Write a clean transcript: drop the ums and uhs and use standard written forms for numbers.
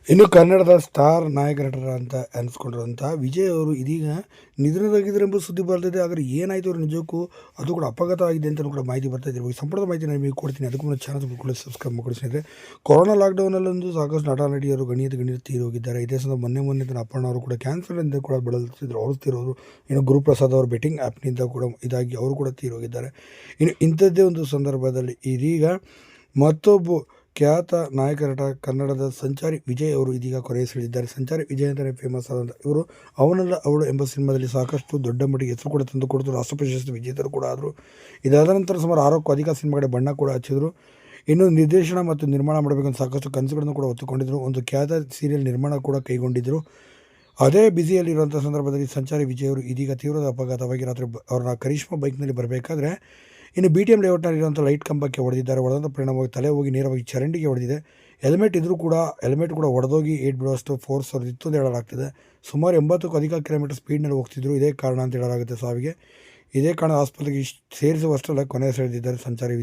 ಇನ್ನು ಕನ್ನಡದ ಸ್ಟಾರ್ ನಾಯಕ ನಟರ ಅಂತ ಅನಿಸ್ಕೊಂಡಿರುವಂಥ ವಿಜಯ್ ಅವರು ಇದೀಗ ನಿಧನರಾಗಿದ್ದಾರೆ ಎಂಬ ಸುದ್ದಿ ಬರ್ತಿದೆ. ಆದರೆ ಏನಾಯಿತು ಅವರು ನಿಜಕ್ಕೂ ಅದು ಕೂಡ ಅಪಘಾತ ಆಗಿದೆ ಅಂತ ಕೂಡ ಮಾಹಿತಿ ಬರ್ತಾ ಇದೆ. ಸಂಪೂರ್ಣ ಮಾಹಿತಿ ನಾನು ನಿಮಗೆ ಕೊಡ್ತೀನಿ. ಅದಕ್ಕೂ ಮುನ್ನ ಚಾನಲ್ ಕೂಡ ಸಬ್ಸ್ಕ್ರೈಬ್ ಮಾಡಿ ಸ್ನೇಹಿತರೆ. ಕೊರೋನಾ ಲಾಕ್ಡೌನಲ್ಲೊಂದು ಸಾಕಷ್ಟು ನಟ ನಟಿಯರು ಗಣ್ಯರು ತೀರೋಗಿದ್ದಾರೆ. ಇದೇ ಸಂದರ್ಭ ಮೊನ್ನೆ ತನ್ನ ಅಪ್ಪಣ್ಣ ಅವರು ಕೂಡ ಕ್ಯಾನ್ಸರ್ನಿಂದ ಕೂಡ ಬಳಲುತ್ತಿದ್ದರು. ಅವರು ತೀರೋರು. ಇನ್ನು ಗುರುಪ್ರಸಾದ್ ಅವರು ಬೆಟ್ಟಿಂಗ್ ಆ್ಯಪ್ನಿಂದ ಕೂಡ ಇದಾಗಿ ಅವರು ಕೂಡ ತೀರೋಗಿದ್ದಾರೆ. ಇನ್ನು ಇಂಥದ್ದೇ ಒಂದು ಸಂದರ್ಭದಲ್ಲಿ ಇದೀಗ ಮತ್ತೊಬ್ಬ ಖ್ಯಾತ ನಾಯಕ ನಟ ಕನ್ನಡದ ಸಂಚಾರಿ ವಿಜಯ್ ಅವರು ಇದೀಗ ಕೊನೆಯುಸಿರೆಳಿದಿದ್ದಾರೆ. ಸಂಚಾರಿ ವಿಜಯ್ ಅಂತಲೇ ಫೇಮಸ್ ಆದಂಥ ಇವರು ಅವನಲ್ಲ ಅವಳು ಎಂಬ ಸಿನಿಮಾದಲ್ಲಿ ಸಾಕಷ್ಟು ದೊಡ್ಡ ಮಟ್ಟಿಗೆ ಹೆಸರು ಕೂಡ ತಂದುಕೊಡ್ತು. ರಾಷ್ಟ್ರ ಪ್ರಶಸ್ತಿ ವಿಜೇತರು ಕೂಡ ಆದರು. ಇದಾದ ನಂತರ ಸುಮಾರು 6ಕ್ಕೂ ಅಧಿಕ ಸಿನಿಮಾಗಳಿಗೆ ಬಣ್ಣ ಕೂಡ ಹಚ್ಚಿದರು. ಇನ್ನು ನಿರ್ದೇಶನ ಮತ್ತು ನಿರ್ಮಾಣ ಮಾಡಬೇಕಂತ ಸಾಕಷ್ಟು ಕನಸುಗಳನ್ನು ಕೂಡ ಹೊತ್ತುಕೊಂಡಿದ್ದರು. ಒಂದು ಖ್ಯಾತ ಸೀರಿಯಲ್ ನಿರ್ಮಾಣ ಕೂಡ ಕೈಗೊಂಡಿದ್ದರು. ಅದೇ ಬ್ಯುಸಿಯಲ್ಲಿರುವಂಥ ಸಂದರ್ಭದಲ್ಲಿ ಸಂಚಾರಿ ವಿಜಯ್ ಅವರು ಇದೀಗ ತೀವ್ರ ಅಪಘಾತವಾಗಿ ರಾತ್ರಿ ಅವರ ಕರಿಷ್ಮಾ ಬೈಕ್ನಲ್ಲಿ ಬರಬೇಕಾದ್ರೆ ಇನ್ನು BTM ಲೇಔಟ್ನಲ್ಲಿರುವಂಥ ಲೈಟ್ ಕಂಬಕ್ಕೆ ಹೊಡೆದಿದ್ದಾರೆ. ಹೊಡೆದಂಥ ಪರಿಣಾಮವಾಗಿ ತಲೆ ಹೋಗಿ ನೇರವಾಗಿ ಚರಂಡಿಗೆ ಹೊಡೆದಿದೆ. ಹೆಲ್ಮೆಟ್ ಇದ್ದರೂ ಕೂಡ ಹೆಲ್ಮೆಟ್ ಕೂಡ ಹೊಡೆದೋಗಿ ಏಟ್ ಬಿಡುವಷ್ಟು ಫೋರ್ಸ್ ಅವ್ರದ್ದು ಅಂತ ಹೇಳಲಾಗ್ತಿದೆ. ಸುಮಾರು 80ಕ್ಕೂ ಅಧಿಕ ಕಿಲೋಮೀಟರ್ ಸ್ಪೀಡ್ನಲ್ಲಿ ಹೋಗ್ತಿದ್ರು. ಇದೇ ಕಾರಣ ಅಂತ ಹೇಳಲಾಗುತ್ತೆ ಸಾವಿಗೆ. ಇದೇ ಕಾರಣ ಆಸ್ಪತ್ರೆಗೆ ಸೇರಿಸುವಷ್ಟರಲ್ಲೇ ಕೊನೆಯುಸಿರೆಳೆದಿದ್ದಾರೆ ಸಂಚಾರಿ